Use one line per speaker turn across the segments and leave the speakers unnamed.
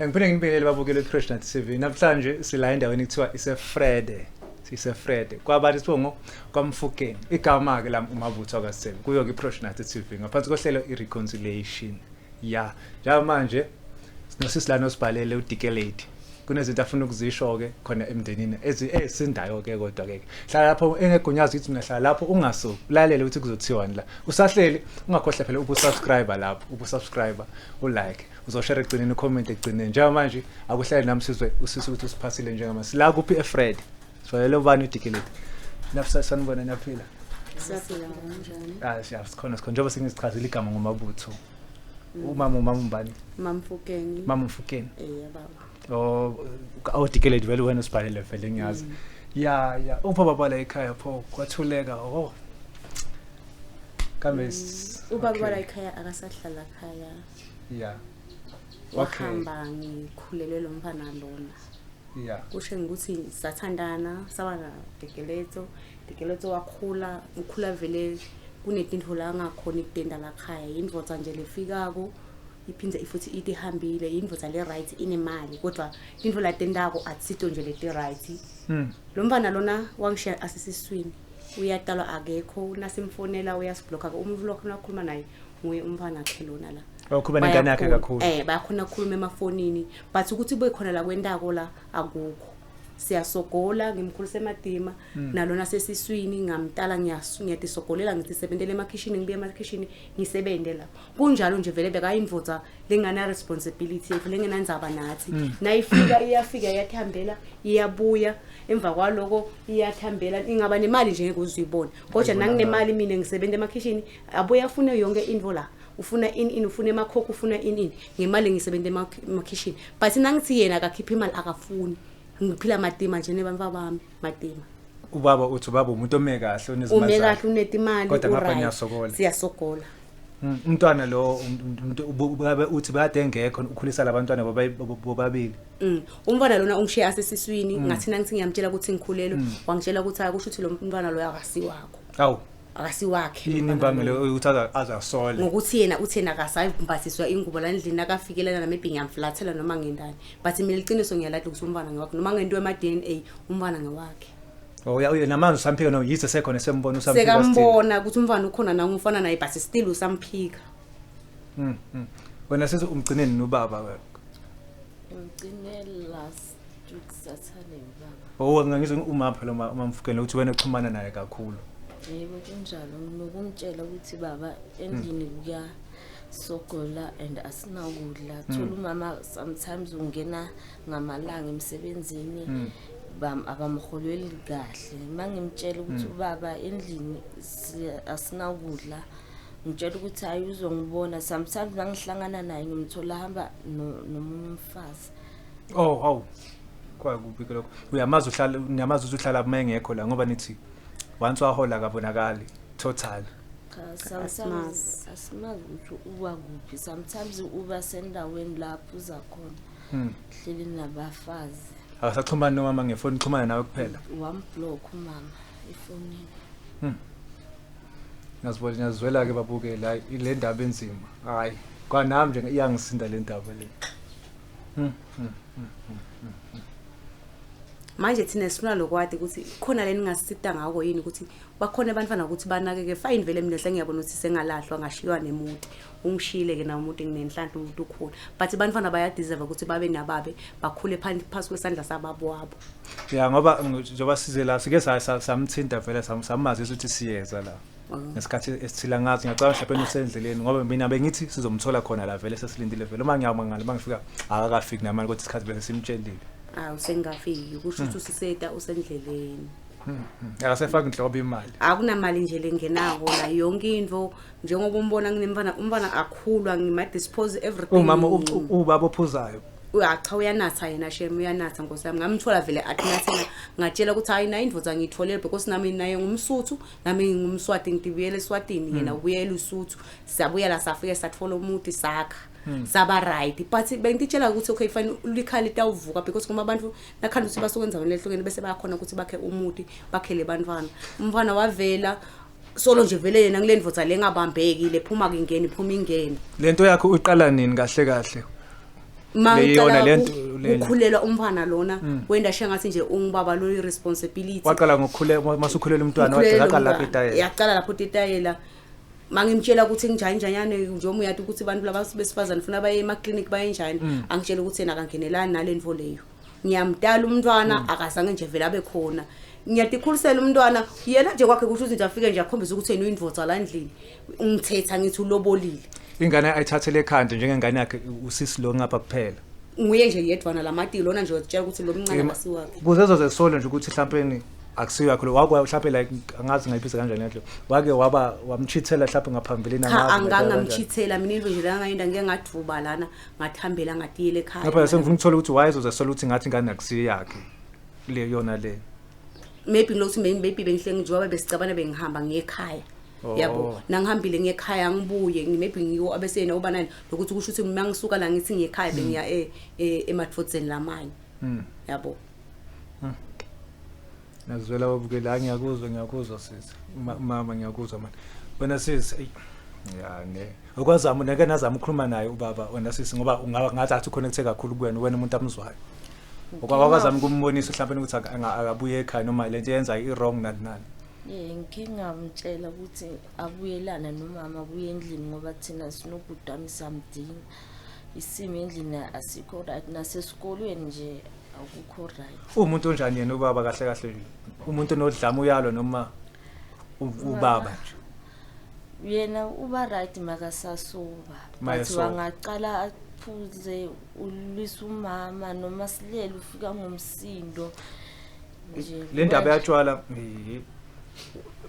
Ngiphinde ngibingelele babukele iPressnet TV. Namhlanje sila endaweni ekuthiwa iseFrede. Sisefrede. Kwabantu sibongo kwaMfukeni. Igama ke la uMabutho kaSithebe. Kuyo ke iPressnet TV. Ngaphansi kohlelo iReconciliation. Ya. Manje sinosisihlalo sibhalele uDikelate. Kunezinto afuna ukuzisho ke khona emndenini esindayo ke kodwa ke hlala lapho engegunyazi ukuthi mina hlala lapho ungasuki ulalele ukuthi kuzothiwani la usahleli ungakhohle phela ubusubscribe lapho ubusubscribe ulike uzoshare egcineni ucomment egcineni njengamanje akuhlale nami sizwe usisi ukuthi usiphasile njengama sila kuphi eFred soyele ubani uDikelate lapha sanibona naphila
siyaphila kanjani
sikhona njengoba singizichazile igama ngoMabutho umama umbani
Mama Mfukeni
baba Dikelate vele wena usibhalele vele ngiyazi ya upha baba la ekhaya pho kwathuleka kambe
ubaba la ekhaya akasahlala ekhaya
ya
wahamba ngikhulelwe lo mfana lona kusho ukuthi sathandana sabana Dikelate wakhula vele kunetinto la ngakhona ikudenda la khaya indvodza nje lefikako iphindze ifuthi ithi ihambile indvodza le right inemali kodwa into la tendako atsito nje le right lo mfana lona wangishiya asisiswini uyatalwa akekho nasimfonela uyasiblocka umuntu lokho nakhuluma naye nguye umfana akhe lona la
ukuba nengane yakhe kakhulu
bayakhona ukukhuluma emafonini but ukuthi kube khona la kwendako la akukho siyasogola ngimkhulisa emadima nalona sesiswini ngamtala ngiyatisogolela ngithi sebentele emakhishini ngibuye emakhishini ngisebenze la kunjalo nje vele bekayindvodza lengana responsibility yethu lengenandzaba nathi iyafika iyathambela iyabuya emva kwaloko iyathambela ingaba nemali nje ngeke uzuyibona kodwa nanginemali mina ngisebenza emakhishini abuya afune yonke info la ufuna ufuna emakhokho ufuna ngemali ngisebenza emakhishini but nangithi yena akakhipha imali akafuni ngiphila madima nje nebantwa bami madima
ubaba uthi ubaba umuntu ome kahle onezimali
ome kahle unetimali
kodwa ngapha niyasokola
siyasogola
umntwana lo uthi bade engekho ukhulisa labantwana bobabili
umntwana lona ungishiya asesiswini ngathina ngithi ngiyamtshela ukuthi ngikhulelwe wangitshela ukuthi akusho ukuthi lo mntwana lo akasiwakho akasiwakhe
yini imbangela ukuthi azasola
ngokuthi yena uthena akasayimbathiswa ingubo la endlini akafikelana maybe ngiyamflathela noma ngendani but mina liqiniso ngiyalathi ukuthi umntwana ngewakhe noma ngento ema DNA umntwana ngewakhe
yena manje usamphika no yize sekhona sembona usamphika
sekambona ukuthi umntwana ukhona na ngifana naye but still usamphika
wena sithi umgcineni nobaba
umgcineli last week Saturday baba
ngangizwe uma phela umamfukeni ukuthi wena uxhumana naye kakhulu
yebo kunjalo nokumtshela ukuthi baba endlini kuya sogola and asinakudla thola umama sometimes ungena ngamalanga emsebenzini abamholweli kahle mangimtshela ukuthi ubaba endlini asinakudla ngitshela ukuthi hayi uzongibona sometimes ngihlangana naye ngimthola hamba nomunye umfazi
kwakubi lokho uyamazi uhlala mengekho la ngoba nithi once wahola kabonakali total
asimazi ukuthi uba kuphi sometimes uba sendaweni lapho uza khona hleli nabafazi
akasaxhumana nomama ngefoni uxhumana nawe kuphela
wamblock umama efonini
ngiyazwela ke babukela ile ndaba enzima hayi kwanami nje iyangisinda le ndaba le
manje thina sifuna lokwadi ukuthi khona leni ngasita ngako yini ukuthi bakhona abantwana ukuthi banakeke fine vele mina hle ngiyabona ukuthi sengalahlwa ngashiywa nemuti ungishile ke na umuntu nginenhlanhla umuntu ukhona but abantwana bayadeserve ukuthi babe nababe bakhule phasi kwesandla sababo wabo
ngoba njoba size la sike samthinta vele samazi ukuthi siyeza la ngesikhathi esithila ngathi ngiyacabanga mhlawumbe usendleleni ngoba mina bengithi sizomthola khona la vele sesilindile vele uma ngiyamangala mangifika akakafiki namanje ukuthi isikhathi bese simtshelile
usengafiki kusho ukuthi usiseta usendleleni
akasefaka inhlobo imali
akunamali nje lengenako la yonke into njengoba umbona umfana akhulwa ngimadispose everything
umama ubaba ophuzayo
uyacha uyanatha yena shem uyanatha ngosami ngamthola vele athinathena ngatshela ukuthi hayi na indvodza ngitholele because nami naye ngumsuthu nami ngumswati ngidibuyele eSwatini yena ubuyela uSuthu siyabuya la safike sathola umuthi sakha saba right but bengitshela ukuthi okay fine ulikhali tawuvuka because kuma abantu nakhanda ukuthi basokwenza lehlukene bese bayakhona ukuthi bakhe umuthi bakhele bantwana umfana wavela solo nje vele yena ngilendvodza lengabambeki lephuma kingeni iphuma ingene
lento yakho uqala nini kahle kahle leyona lento
ukukhulela umfana lona wenda shengathi nje ungibaba lo responsibility
waqala ngokukhuleka masukhulela umntwana waqala lapha etayela
yaqala lapho etayela mangimtshela ukuthi nginjani njengoba uyathi ukuthi abantu laba besifazane ufuna baye ema-clinic bayenjani angitshela ukuthi yena akangenelani nalento leyo ngiyamdala umntwana akazange nje vele abe khona ngiyadikhulisela umntwana yena nje kwakhe ukuthi nje afike nje akhombisa ukuthi yena uyindvodza la endlini ngithetha ngithi ulobolile
ingane ayithathele ekhanda njengengane yakhe usisi lo ngapha kuphela
nguye nje yedwana lamati lona nje utshela ukuthi lo mncane asiwakhe
kuzezo zesolo nje ukuthi mhlawumbe akusiyo yakho wakwa mhlawumbe like angazi ngayiphisa kanjani yakho wake wamchithela mhlawumbe ngaphambili
nangazi angangamchithela mina into nje la ngayinda ngeke ngathuba lana ngathambela ngatiyele ekhaya
ngapha sengifuna ukuthola ukuthi wayezozesola ukuthi ngathi ingane akusiyo yakhe le yona le
maybe ngilokuthi maybe bengihlenge njengoba besicabana bengihamba ngekhaya yabo nangihambile ngekhaya ngibuye maybe ngiyo abesena obanani lokuthi kusho ukuthi mina ngisuka la ngithi ngekhaya bengiya eMatfodzeni lamanye yabo
nazwela wabukela ngiyakuzwa sisi mama ngiyakuzwa manje wena sisi ya ne ukwazama nake nazama ukukhuluma naye ubaba wena sisi ngoba ungaba ngathi athi connecte kakhulu kuwena wena umuntu amzwayo ukwazama ukumbonisa mhlawumbe ukuthi akabuye ekhaya noma lento yenza i-wrong nani
ngingamtshela ukuthi abuyelana nomama abuye endlini ngoba thina sinokudami samdinga isimo endlini asikho right nasesikolweni nje akukho right
umuntu onjani yena ubaba kahle umuntu onodlama uyalo noma ubaba
nje yena uba right makasasuka bathi wangaqala aphuze ulwisa umama noma silele ufika ngomsindo nje
le ndaba yatshwala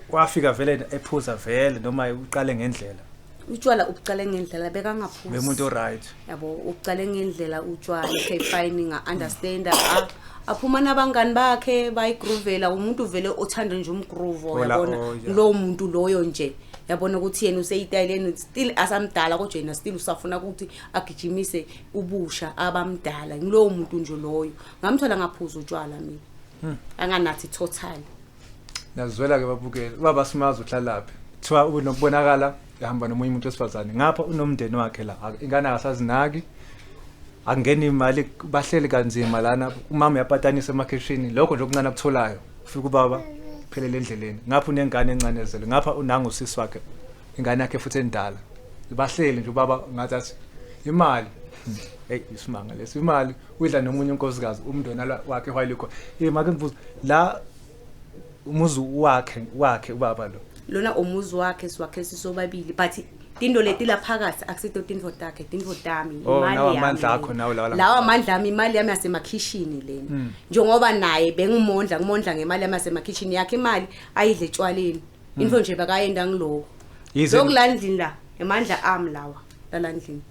wafika vele ephuza vele noma uqale ngendlela
utshwala uqale ngendlela bekangaphuzi
bemuntu right
yabo uqale ngendlela utshwala okay fine nga understand aphuma nabangani bakhe bayigroovela umuntu vele othanda nje umgroovo yabona lo muntu loyo nje yabona ukuthi yena useyitayileni still asamdala kodwa yena still usafuna ukuthi agijimise ubusha abamdala ngilo muntu nje loyo ngamthola ngaphuza utshwala mina anganathi total
nazwela ke babukela baba simazi uhlalaphi kuthiwa unokubonakala ehamba nomunye umuntu wesifazane ngapha unomndeni wakhe la ingane akasazinaki angeni imali bahleli kanzima lana umama uyapatanisa emakhishini lokho nje okuncane akutholayo ufika ubaba phelele endleleni ngapha unengane encanezelo ngapha unanga usisi wakhe ingane yakhe futhi endala bahleli nje ubaba ngathi imali hey isimanga lesi imali udla nomunye unkosikazi umndona wakhe wayilikho make ngibuza la umuzi wakhe ubaba
lona umuzi wakhe siwakhe sisobabili but tindo leti la phakathi akusito tindvo takhe tindvo tami
imali yami amandla akho nawo
lawa amandla ami imali yami yasemakhishini lena njengoba naye bengimondla ngemali yami yasemakhishini yakhe imali ayidle etshwaleni into nje bakayenda ngiloko lokulandlini la emandla ami lawa lalandlini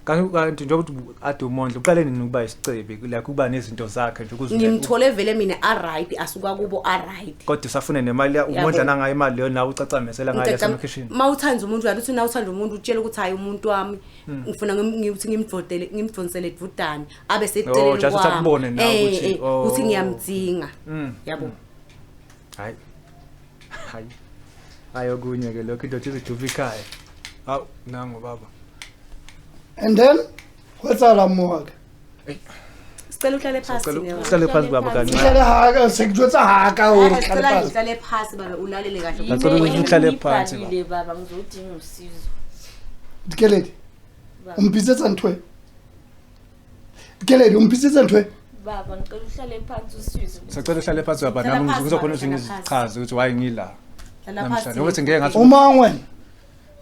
kanti njengoba ade umondla uqale nini ukuba isicebi la kuba nezinto zakhe nje ukuzwe
ngimthole vele mina right asuka kubo right
kodwa usafuna nemali umondla nanga imali leyo nawe ucacamesela ngayo yasemakhishini
mawuthanda umuntu uyathi na uthanda umuntu utshela ukuthi hayi umuntu wami ngifuna ngithi ngimfonsele dvudane abe seceleni
kwami just akubone nawe ukuthi
uthi ngiyamdzinga yabo
hayi ayokunye ke lokho into ithi juva ikhaya awu nango baba.
And then kwetsala moka
sicela uhlale phansi
uhlale phansi baba kancane
uhlale haka sekujwetsa haka
uhlale phansi baba ulalele kahle
ngicela ukuthi uhlale phansi
baba ngizodinga usizo
Dikeledi umphisetsa ntwe Dikeledi umphisetsa ntwe
baba ngicela uhlale phansi usizwe
sicela uhlale phansi baba nami ngizokhona ukuthi ngizichaze ukuthi why ngila namhlanje ukuthi ngeke ngathi
uma wena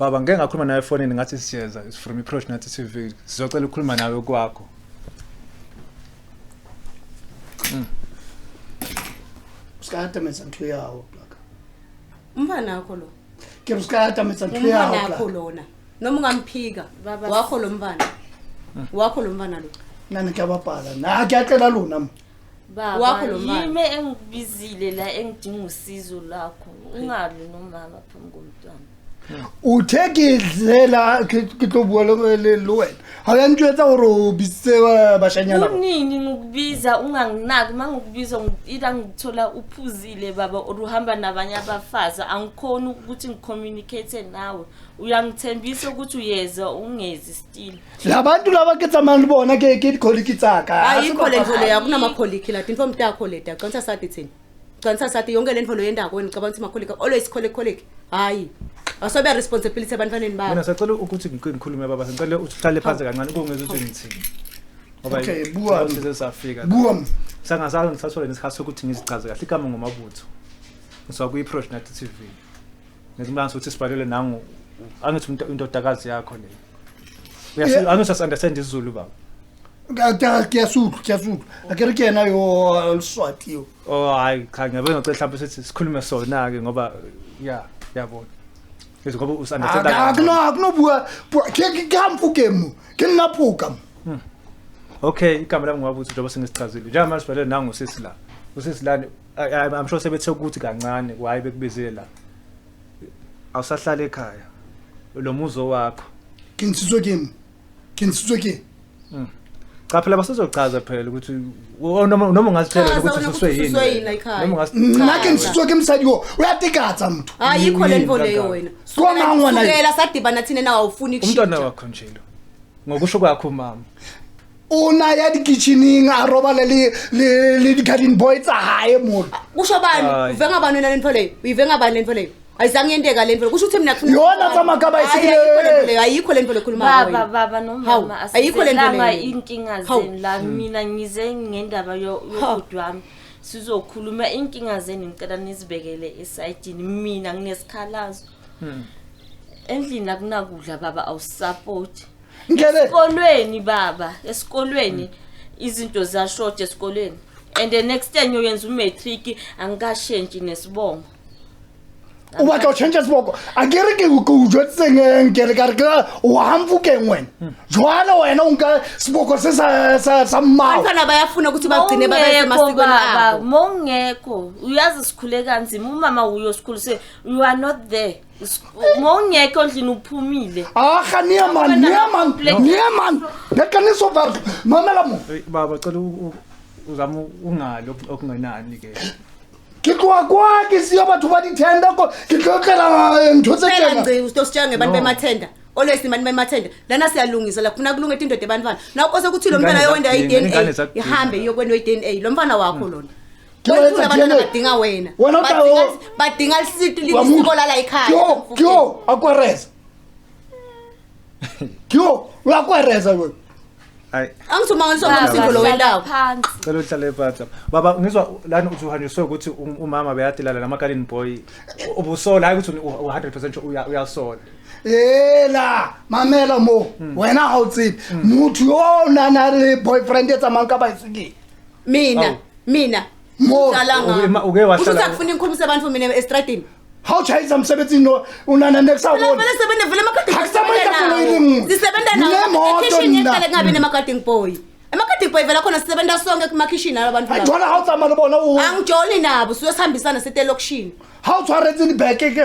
baba ngeke ngakhuluma nawe efonini ngathi siyeza is from approach nathi TV sizocela ukukhuluma nawe kwakho
uskata menza ntwe yawo plaka
umfana wakho lo
ke uskata menza ntwe yawo
umfana wakho lona noma ungamphika wakho lo mfana wakho lo mfana lo
nani ke ababhala na ke acela lona
baba yime engibizile la engidinga usizo lakho ungali nomama phambi komntwana
o theke zela ke tlo bua le wena ha ya ntwetsa hore o bitse bashanyana
unini ngikubiza unganginaki mangikubiza ida ngithola uphuzile baba uruhamba nabanye abafazi angikhona ukuthi ngicommunicate nawe uyangithembisa ukuthi uyeza ungezi still
labantu laba ke tsamana bona ke dikoliki tsaka
ayikho lento leyo kunamakoliki la info mtakho leta qanisa sathi thini qanisa sathi yonke lento lo yendako wena cabanga ukuthi makoliki always koliki hayi asobe responsibility abantwaneni babo
mina sacela ukuthi ngikhulume baba ngicela uhlale phansi kancane kungezwe ukuthi ngithini
okay buwa
sesafika
buwa
sangazayo ngisathola nesikhathi sokuthi ngizichaze kahle igama ngomabutho ngiswa kuyi Project TV ngizimbanza ukuthi sibhalele nangu angithi indodakazi yakho le angisasa understand isiZulu baba
kuyasuthu akere ke yena yo Swati yo
hayi cha ngiyabe ngicela mhlawumbe sithi sikhulume sona ke ngoba yabona ngoba usunderstand
akunobuwa ke hamfukemo ke naphuka
okay igama lami ngwabutho njengoba sengisichazile njengoba sibhalele nangu usisi la I'm sure sebethe ukuthi kancane why bekubizile la awusahlala ekhaya lo muzo wakho
kinsizwe ke
cha phela basizochaza phela ukuthi noma ungasitshela ukuthi usiswe yini noma ungasitshela
nake ngisizwe ke msadi wo uyatikatsa mntu
ayikho lento leyo wena
Koma ngwana
sukela sadibana thina nawe awufuni kushintsha
umntwana wakho nje lo ngokusho kwakho mama
una ya dikitchening a roba le di-garden boy tsa hae mo
kusho bani uvenga bani wena lento leyo uyivenga bani lento leyo ayizange yenteka lento kusho ukuthi mina
yona tsamakaba isikile
ayikho lento lekhuluma
baba baba nomama
ayikho lento
asizama
leyo
inkinga zeni la mina ngize ngendaba yokuthi wami sizokhuluma inkinga zeni ngicela nizibekele esayidini mina nginesikhalazo endlini akunakudla baba awusupport esikolweni baba esikolweni izinto ziyashort esikolweni and the next time uyenza umatric angikashentshi nesibongo
uba tlo change siboko akere ke go jwetse ngere ka re wa hamfuke wena jwala wena unka siboko se sa mawo
abantwana bayafuna ukuthi bagcine babe emasikweni abo
mongekho uyazi sikhule kanzima umama uyo sikhulise you are not there mongekho ndlini uphumile
akha niyaman ngekaniso verse mamela mo
baba cela uzama ungalo okungenani ke
ke kwa ke siya batho ba ditenda ko ke tlokela ntho tse
phela
tjena
ngci usitositshange abantu bemathenda always abantu bemathenda lana siyalungisa la kufuna kulunga into ebantwana nawo kose kuthi lo mntwana yowenda i-DNA ihambe iyokwena i-DNA lo mfana wakho lona Kwethula abantwana badinga wena badinga lisiko lala ekhaya
kyo akwareza kyo uyakwareza wena
hayi
angithuma ngisonga umsindo lo wendawo
cela uhlale phansi baba ngizwa lana uthi uhanjiswe ukuthi umama beyatilala nama-garden boy ubusola hayi ukuthi u100% uyasola
la mamela mo wena ha o tsebe motho yo nana le boyfriend etsa manka ba isikile
mina
mo
uke wahlala
uthi akufuna ngikhulumise abantu mina estradini
how chayisa umsebenzi unana nekusabona
vele sebenza vele
Akusamayita
sisebenza nawo ekitchen yentele ngabe nema-garden boy ema-garden boy vele khona sisebenza sonke kuma-kitchen alabantu
jwala ha o tsamaya le bona
angijoli nabo siyosihambisana setelokishini
ha o tshwaretse dibeke ke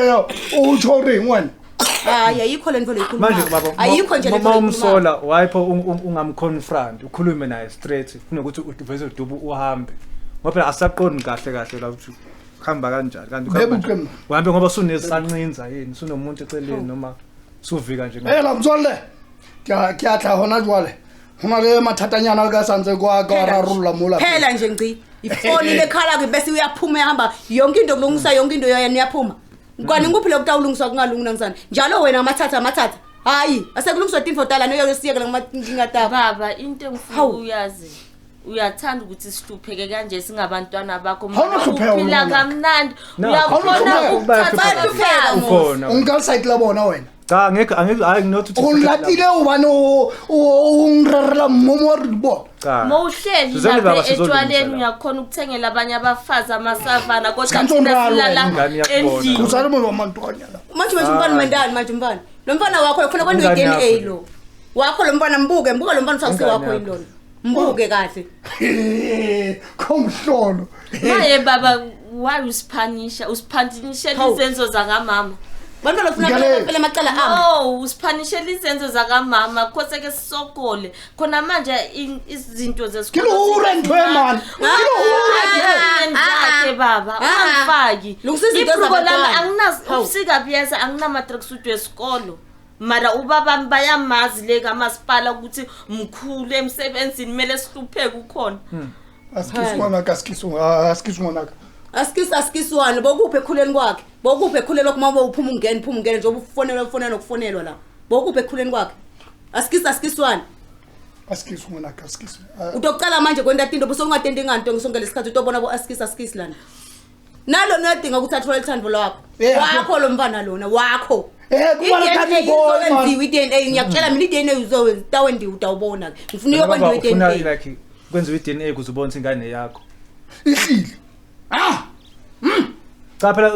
o tsho reng wena
hayi ayikho le nto
manje
leyikhuluma
baba
ayikho nje
uma umsola wayipho ungamconfront ukhulume naye straight kunokuthi uveze udubu uhambe ngoba phela asaqondi kahle la ukuthi khamba kanjani kanti uhambe ngoba sunesancinza yini sunomuntu eceleni noma suvika nje
la mtswalle ke atla hona jwale hona le mathatanyana ka santse kwa rarulla mola
phela nje ngci ifoni lekhala ke bese uyaphuma ehamba yonke into kulungisa yonke into yena iyaphuma ngani nguphi lokutawulungiswa kungalungi nangisana njalo wena amathatha hayi asekulungiswa tinfo tala noyo siyeke ngingataba
baba into engifuna uyazi uyathanda ukuthi sihlupheke kanje singabantwana bakho
uphila
kamnandi uyakhona
ukhona
ungasayit la bona wena
cha angeke hayi nginothi
unlatile ubani ungirarela momori bona
mawuhleli lapha etshwaleni uyakhona ukuthengela abanye abafazi amasavana kodwa thina silala endlini
kusale mo wamantwana
manje umfana mandani manje umfana lo mfana wakho ufuna kwenza i-DNA lo wakho lo mfana mbuke lo mfana uthakuse wakho yilona mbuke kahle
komhlolo
maye baba why usiphanisha izenzo zangamama
bantwana ufuna phela amacala
oh usiphanishela izenzo zakamama khoseke sisokole khona manje izinto zesikole
Kilure ntwe man
ngiyakhe baba ungafaki iphruko lami anginazi ubusika buyeza anginama tracksuit wesikolo mara ubaba bayamazi le kamasipala ukuthi mkhulu emsebenzini kumele sihlupheke ukhona
askiswana bokuphe ekhuleni kwakhe bokuphe ekhuleni lokuma uphuma ungene nje ubufonela nokufonelwa la bokuphe ekhuleni kwakhe askiswana utocala manje kwenta into busongatendi nganto ngisongela isikhathi utobona bo askis lana nalo nodinga ukuthi athole ithando lakho wakho lo mfana lona wakho
kuba kathi boy
i-DNA ngiyakutshela mina i-DNA uzowenza tawendi utawubona ke ngifuna uyokwenza i-DNA
like kwenza i-DNA ukuze ubone ingane yakho
ihlile
cha phela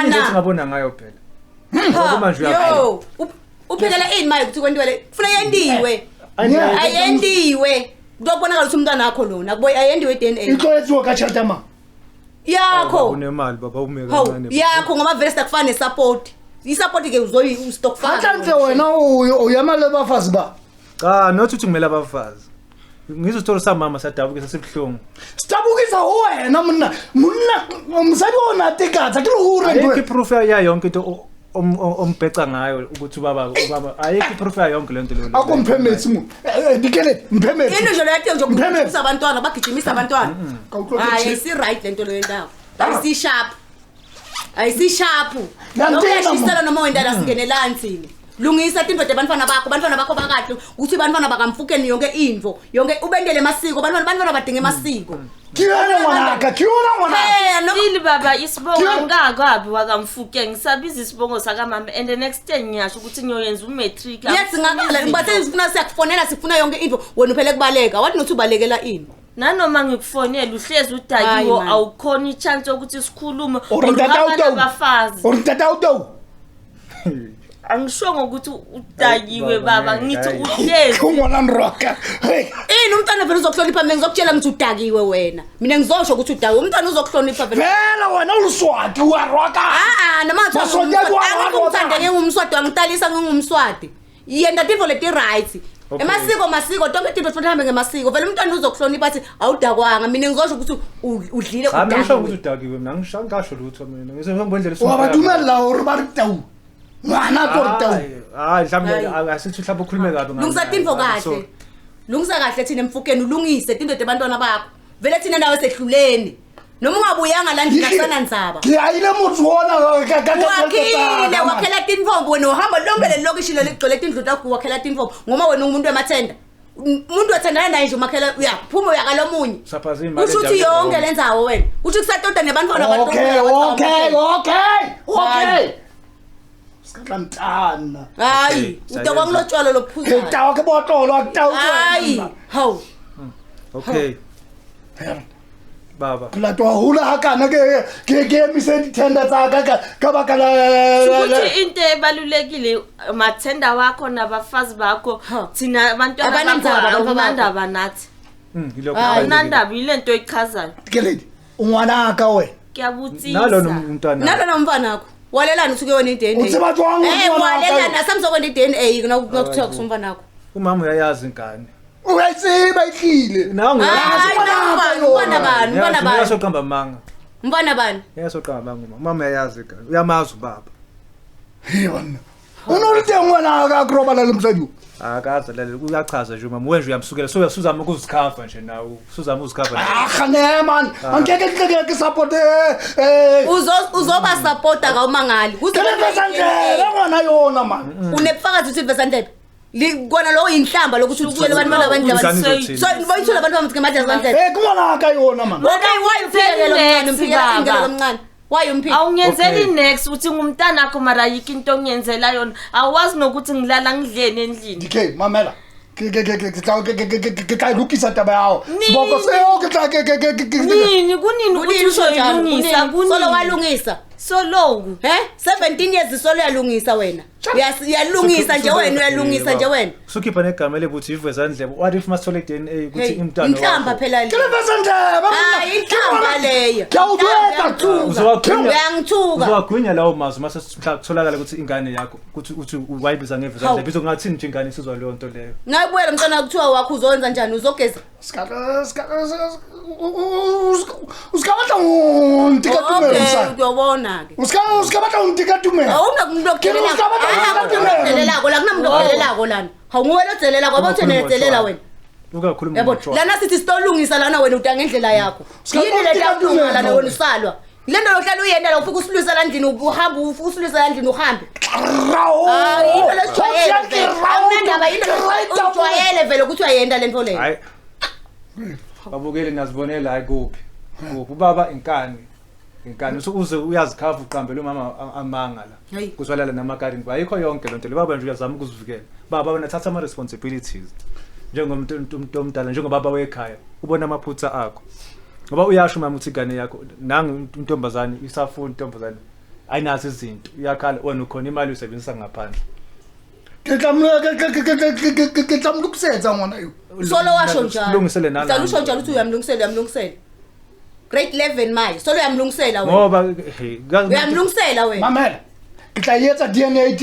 into ngabona ngayo phela ngoba manje
yo uphekela ini maye ukuthi kwentiwe kufuna yendiwe ayendiwe kutobonakala ukuthi umntwana wakho lona akuboy ayendiwe i-DNA
ixoyethiwe kachata ma
yakho
unemali baba umeke kancane
yakho ngoba vele sakufane support i-support ke uzoyi stock fund
akanhle wena uyamale bafazi ba
cha not ukuthi ngimela abafazi ngizothola samama sadabuke sasibhlungu
sidabukisa wena mina umsabona tikatha kilure
ayikho proof ya yonke into ombheca ngayo ukuthi ubaba ayikho proof ya yonke lento lo
akumphemesi mu dikele mphemesi
into nje leyo nje ukufisa abantwana bagijimisa abantwana hayi isi right lento lo yendawo ayisi sharp uyashisela noma wendala singenela nsini lungisa tindoda abantwana bakho bakahle ukuthi abantwana bakamfukeni yonke info yonke ubendele masiko abantwana badinga masiko
kiona ngwanaka
ili baba isibongo ngakabi wakamfuke ngisabiza isibongo sakamama and the next 10 ngiyasho ukuthi ngiyoyenza umatric
yes ngakala ngibathe sifuna siyakufonela sifuna yonke info wena uphele kubaleka wathi nothi ubalekela ini
nanoma ngikufonela uhlezi udakiwo awukhona ichance ukuthi sikhulume
abafazi
angisho ngokuthi udakiwe baba ngithi uhlezi
ngona nroka
ini umntwana vele uzokuhlonipha mina ngizokutshela ukuthi udakiwe wena mina ngizosho ukuthi udakiwe umntwana uzokuhlonipha vele
wena uluswati uyaroka
namathi ngumthanda ngingumswati wangitalisa ngingumswati yenda tifo leti right masiko tonke tinto kufanele hambe ngemasiko vele umntwana uzokuhlonipha athi awudakwanga mina ngizosho ukuthi udlile
udakiwe ngisho ukuthi udakiwe mina ngisho lutho mina ngizobondlela
wabathumela urbaritawu mwana tortawu
mhlawumbe asithi mhlawumbe ukhulume kabi
lungisa tinto kahle lungisa kahle thina emfukeni ulungise tinto abantwana bakho vele thina nawe sehluleni noma ungabuyanga la ndikasana ndzaba
ngiyayile muthu wona
wakhela tinfombo wena uhamba lombele lokishilo ligcwele tindlu takho wakhela tinfombo ngoma wena umuntu wemathenda umuntu wathandana naye nje umakhela uyaphuma uyakalomunye usho ukuthi yonke lenzawo wena uthi kusatoda nebantwana
okay Sikantana.
Hayi, utakwa ngilotshwala lophuza.
Utawa ke botolo akutawutshwa.
Hayi, hawu.
Okay. Baba.
Kulatwa hula hakana ke misedi tender tsaka ka bakala.
Ukuthi into ebalulekile mathenda wakho nabafazi bakho thina abantwana bakho abandaba nathi.
Yilokho.
Abanandaba ilento echazayo.
Keledi, ungwana ka wena.
Kuyabutsisa.
Nalo umntwana.
Nalo mfana wakho. Walelana uthuke wena i-DNA.
Utsebathu wangu.
Walelana samsokwenza i-DNA nakuthiwa kusumfana wakho.
Umama uyayazi ingane.
Uyayitsiba ihlile.
Nangu.
Mfana bani?
Uyasoqamba manga.
Mfana bani?
Uyasoqamba manga. Umama uyayazi ingane. Uyamazi ubaba.
Yona. Unolithengwana akagroba la lemsadu.
Akaza lalela uyachaza nje mama wenje uyamsukela so uyasuzama ukuzikhava nje nawe usuzama uzikhava
khane man angeke support
uzoba supporta ka umangali
uzobesandlela ngona yona man
unebufakazi uthi besandlela likona lo inhlamba lokuthi uthule abantu so bayithola abantu bamthi ngamathi azandlela
kumona ka yona man
okay why uphekele lo mncane uphekele lo mncane why umphiki
awungenzeli next uthi ngumntana wakho mara yiki into ongenzela yona awazi nokuthi ngilala ngidlene endlini
DK mamela ke lukisa taba yawo siboko seyo
nini kunini ukuthi uzoyilungisa kunini
solo walungisa
soloku
17 years solo yalungisa wena uyalungisa nje wena uyalungisa nje wena
usukhipha negama lebuthi ivezandlebe what if masithole DNA ukuthi imntwana
inhlamba phela le
Kelebezandlebe
hayi inhlamba leyo uyangithuka
uzowagwinya lawo mazwi mase kutholakala ukuthi ingane yakho ukuthi wayibiza ngevezandlebe izokungathini nje ingane isizwa leyo nto leyo
ngayibuyela mntwana kuthiwa wakho uzokwenza njani uzogeza
uskabata untikatume
uyobona ke
uskabata untikatume
awunakumuntu ogelelako la kunamuntu ogelelako lana awunguwela odelela ngoba uthi nedelela wena
ukakhuluma
yabo lana sithi sitolungisa lana wena uta ngendlela yakho yini le ntakulunga lana wena usalwa lento lohlala uyenda la ufika usilwisa la ndini uhamba usilwisa la ndini uhambe hayi into lesijwayele awunandaba into lesijwayele vele ukuthi uyayenda lento leyo
hayi babukele nazibonela hayi kuphi ubaba inkani uze uyazikhava uqambela umama amanga la kuzwalala namakadini ayikho yonke lonto le baba nje uyazama ukuzivikela baba wena thatha ama responsibilities njengomuntu omdala njengobaba wekhaya ubona amaphutha akho ngoba uyasho mama uthi ingane yakho nangu intombazane isafuna intombazane ayinazo izinto uyakhala wena ukhona imali usebenzisa ngaphandle
Ketlam ukusenza ngona yo
solo washo njalo
Lungisele nala.
Uzalusho njalo uthi uyamlungisela grade 11 manje solo uyamlungisela wena
ngoba hey
uyamlungisela wena
mamela ngitlayetsa DNA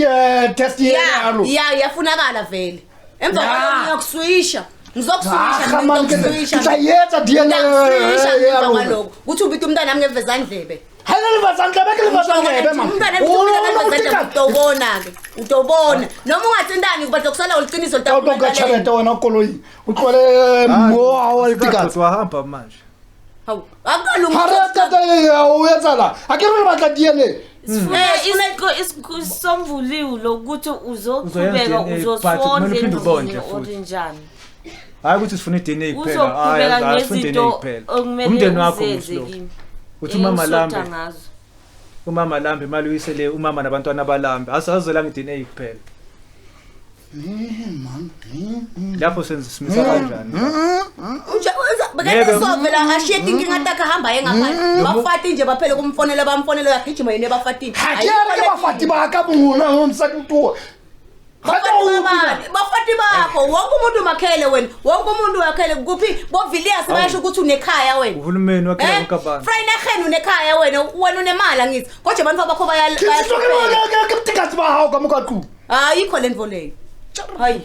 test yalo
yafunakala vele emva kwalokho ngiyokuswisha
ngitlayetsa DNA
yalo kwalokho kuthi ubita umntana nami ngevezandlebe utobona noma ungathindani kuba zokusala uliqiniso
litawuqachareta wena koloyi uqole moa walitikatsi
wahamba manje
hawu akalungi
uyenzala akero batla DNA
isomvuliwe lokuthi uzoqhubeka uzosondla endlini orinjani
hayi ukuthi sifuna iDNA kuphela hayi asifuna iDNA kuphela umndeni wakho uthi umama lambe imali uyisele umama nabantwana abalambe asazelanga iDNA kuphela
man
lapho senze simisa kanjani
Bakade sovela ashiyeti inkinga takhe hamba engaphandle bafati nje baphele kumfonela bamfonela yagijima yena bafatini
hayeke bafati bakabuna ngomsakutuwa
bafati bakho wonke umuntu makhele wena wonke umuntu wakhele kuphi boviliyasi bayasho ukuthi unekhaya wena
uhulumeni wakhela unkabani
Friday unekhaya wena unemali angithi kodwa abantu abakho
bayatikathi bahawu kamukaqhu
ayikho lento leyo hayi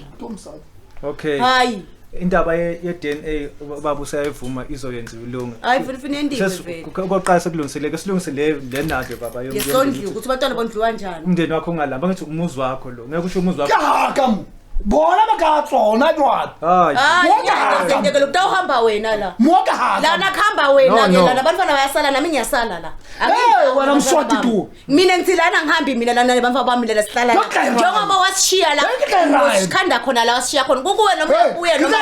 okay
hayi
indaba ye-DNA baba usayivuma izoyenziwa ilunga
hayi vele endiwe vele
koqala sekulungiseleke silungisele le nade baba
yesondliwe ukuthi abantwana bondliwa kanjani
umndeni wakho ungalamba ngithi umuzi wakho lo ngeke usho umuzi wakho
yakam bona bakatsona jwat
hayi ngeke lokutawuhamba wena la
moka
la nakhamba wena ke la nabantwana bayasala nami ngiyasala la
wena mswati tu
mina ngithi lana ngihambi mina lana nabantwana bami la sihlala njengoba wasishiya la usikhanda khona la wasishiya khona kukuwe noma ubuye noma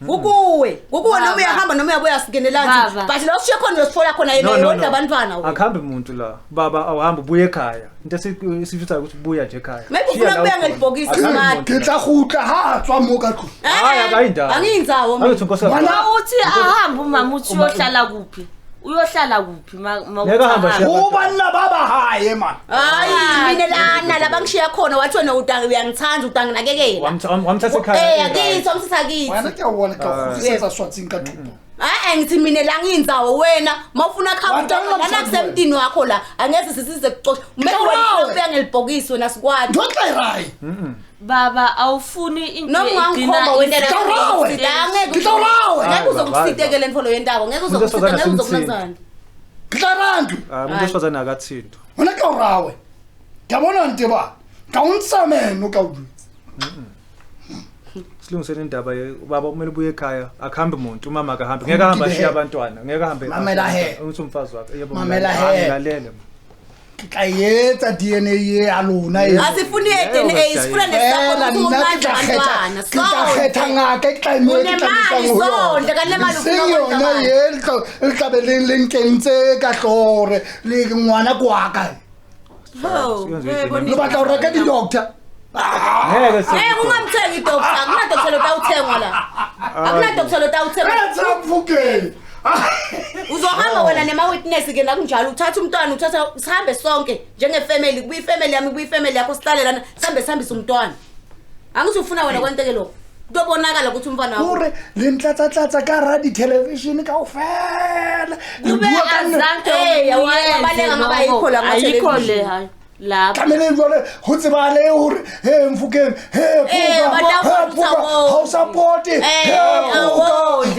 kukuwe noma uyahamba noma uyabuya sikenelana but lo sishiya khona losithola khona yena yonke abantwana
akhambe umuntu la baba awuhamba ubuye ekhaya into esifisa ukuthi ubuya nje ekhaya
maybe ufuna kubuya ngelibhokisi imali
ngitla khutla ha tswa mokaqhu
hayi akayindawo
angiyinzawo
angithi nkosi
wena uthi ahamba umama uthi uyohlala kuphi
ngeke hamba
ubana baba haye man
hayi mina lana labangishiya khona wathi wena uyangithanda utanginakekela
wamthatha ekhaya
akithi wamthatha kithi
wena kuyawona kakhulu swatsinka thupha
ngithi mina la ngiyinzawo wena mawufuna khawuta lana kusemtini wakho la angeze sisize kuxoxa umeke wena ubuya ngelibhokisi wena sikwadi
ndotlayirayi
baba awufuni into
noma wena la ngeke uzokusitekela entfolo yentako ngeke uzokunazana
ngitlarantu
umuntu osifazana akathinto
wena kawrawe ngiyabona ntiba kawunsamene ukawudu
silungisele indaba baba kumele ubuye ekhaya akuhambe umuntu umama akahambe ngeke ahambe ashiya abantwana ngeke ahambe
mamela he
uthi umfazi wakhe yebo
mamela he
ngalele
kayetsa DNA yalona
asifuni DNA sifuna nesakho
abantwana sikhetha ngake
sonke kanemali
ukuyona yelto elikabeleng lenkentse ka hlore le ngwana kwaka lo batla reka di doctor
ngeke
ungamthengi doctor akuna doctor lotawuthengwa la akuna doctor lotawuthengwa
mfukeni
uzohamba wena nema witness ke nakunjalo uthatha umntwana uthatha sihambe sonke njenge family kuyi family yami kuyi family yakho sihlale lana sihambisa umntwana angithi ufuna wena kwenteke lokho kutobonakala ukuthi umfana wakho
ure le ntlatsa ka radio television ka ufela
kube azanke
yawabaleka ngoba ayikho la
ayikho le hayi la
kamele ngole ho tsebale ure he Mfukeng he phuka ho support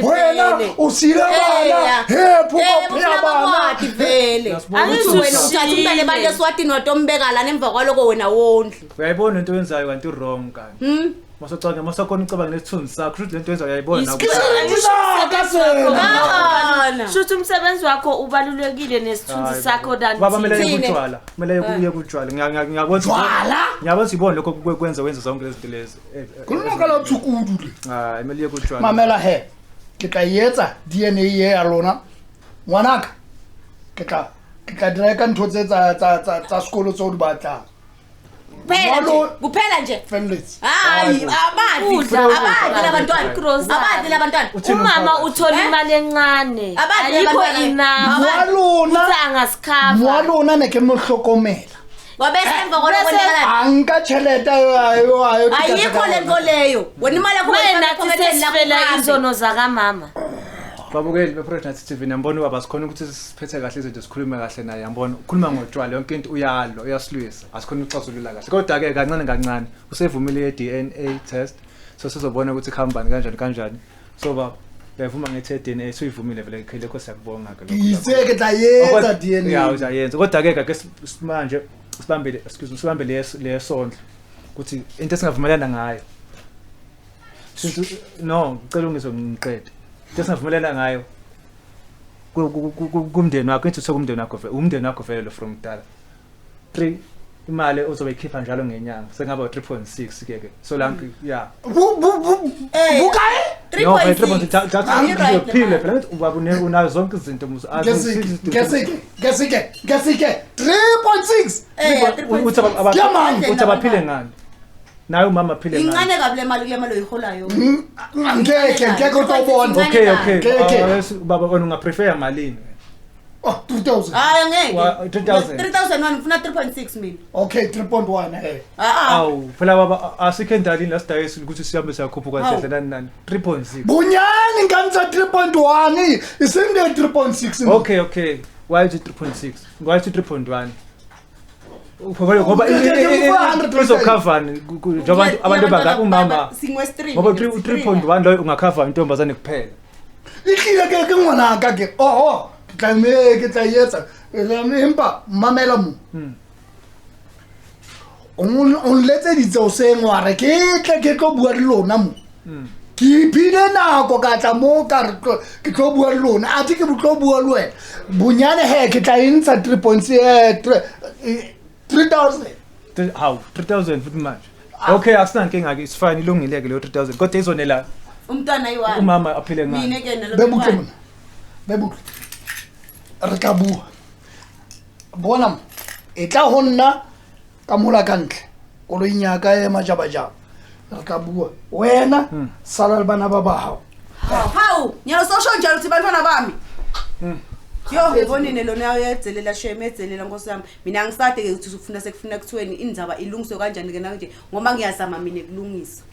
wena usila bana he phuka phela bana
vele angithi wena uthatha umntana ebanye eSwatini watombeka lana emva kwaloko wena wondli
uyayibona into oyenzayo kanti wrong kanti masocanga masakhona ucabanga nesithunzi sakho ukuthi lento oyenzayo uyayibona
shuthi umsebenzi wakho ubalulekile nesithunzi sakho dani
baba kumele kutshwala kumele kuye kutshwala ngiyabona sibone lokho kwenza zonke lezi zinto lezi
kulunga lo tsukudu
hayi kumele kutshwala
mamela he ke tla yetsa DNA ye ya lona ngwanaka ke tla direka ntho tsa sekolo tso di batla
kuphela nje
families
hayi abadli labantwana
umama uthola imali encane ayikho
walona
angasikhava
walona neke mohlokomela
wabese emva kwalokho
anka cheleta ayo
ayikho lento leyo wena imali yakho
sesifela izono zaka mama
babukeli beProjection TV nambona ubaba sikhona ukuthi siphethe kahle izinto sikhulume kahle naye yambona ukhuluma ngotshwala yonke into uyalo uyasilwisa asikhona ukuxazulula kahle kodwa ke kancane usevumile iDNA test so sizobona ukuthi khambani kanjani so baba uyavuma ngethe DNA suyivumile vele ikhele kho siyakubonga ke lokho
iseke tla yenza DNA
ya uyayenza kodwa ke manje sibambe le sondlo ukuthi into esingavumelana ngayo no ngicela ungizoqede Desingavumelana ngayo kumndeni wakho into sokumndeni wakho vele umndeni wakho vele lo from dala 3 imali ozobe ikhipha njalo ngenyanga sengaba 3.6 ke so la ya
bukaye
3.6 phile phela ubaba unazo zonke izinto muso
gesike 3.6
uthi abaphile ngani nayo mama aphile ngani
incane kabi le mali oyiholayo
ngeke utobona
okay baba wena ungaprefer malini
2000
hayi ngeke
3000
wena ufuna 3.6 mina
okay 3.1
awu phela baba asikhendalini lasidayisi ukuthi sihambe siyakhupha kwahle nani 3.6
bunyani nganza 3.1 isinde 3.6
okay why is it 3.6 why is it 3.1 ngoba izokhavani njengoba abantu banga umama ngoba 3.1 lo ungakhava intombazane kuphela
ihlile ke ngwana ka ke ke tla yetsa empa mamela mo on letse ditso se ngware ke tle ke go bua le lona mo ke phile nako ka tla mo ka ke go bua le lona a ke butlo bua le wena bunyane he ke tla intsha 3.000
how 3000 futhi manje okay asinankinga ke it's fine ilungileke leyo 3000 kodwa izonela
umntwana ayiwani
umama aphile ngani
mina ke nalo
bebuhle re ka bua bona e tla ho nna ka mola kantle kolo inyaka e majabajaba re ka bua wena sala le bana ba hao
hawu nyalo social njalo uthi bantwana bami yo ebonene lona uyedzelela sheme edzelela nkosiyami mina ngisade ke ukuthi sekufuna kuthweni indzaba ilungiswe kanjani ke nanje ngoba ngiyazama mina ekulungisa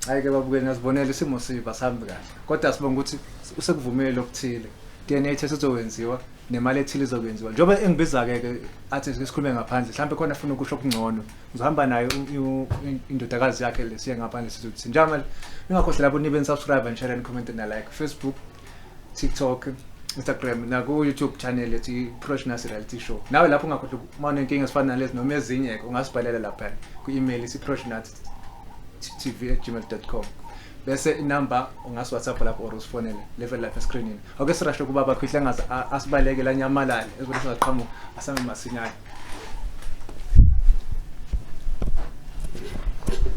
hayi ke babukeli ngazibonela isimo siba sambi kahle kodwa sibonga ukuthi usekuvumele okuthile DNA test izowenziwa nemali ethile izokwenziwa njengoba engibiza ke athi sikhulume ngaphandle mhlawumbe khona afuna ukusho okungcono uzohamba nayo indodakazi yakhe lesiye ngaphandle sizothi njalo ningakhohle lapho nibe subscribe and share and comment na like Facebook TikTok Instagram na ku YouTube channel ethi Projection Reality Show nawe lapho ungakhohle uma unenkinga esifana nalezi noma ezinye ungasibhalela lapha ku email projection@tv@gmail.com bese inamba ungas WhatsApp lapho or usifonele level lapha screenini ake sirashe kuba bakho ihlangaza asibaleke la nyamalale ukuthi singaqhamuka asame masinyane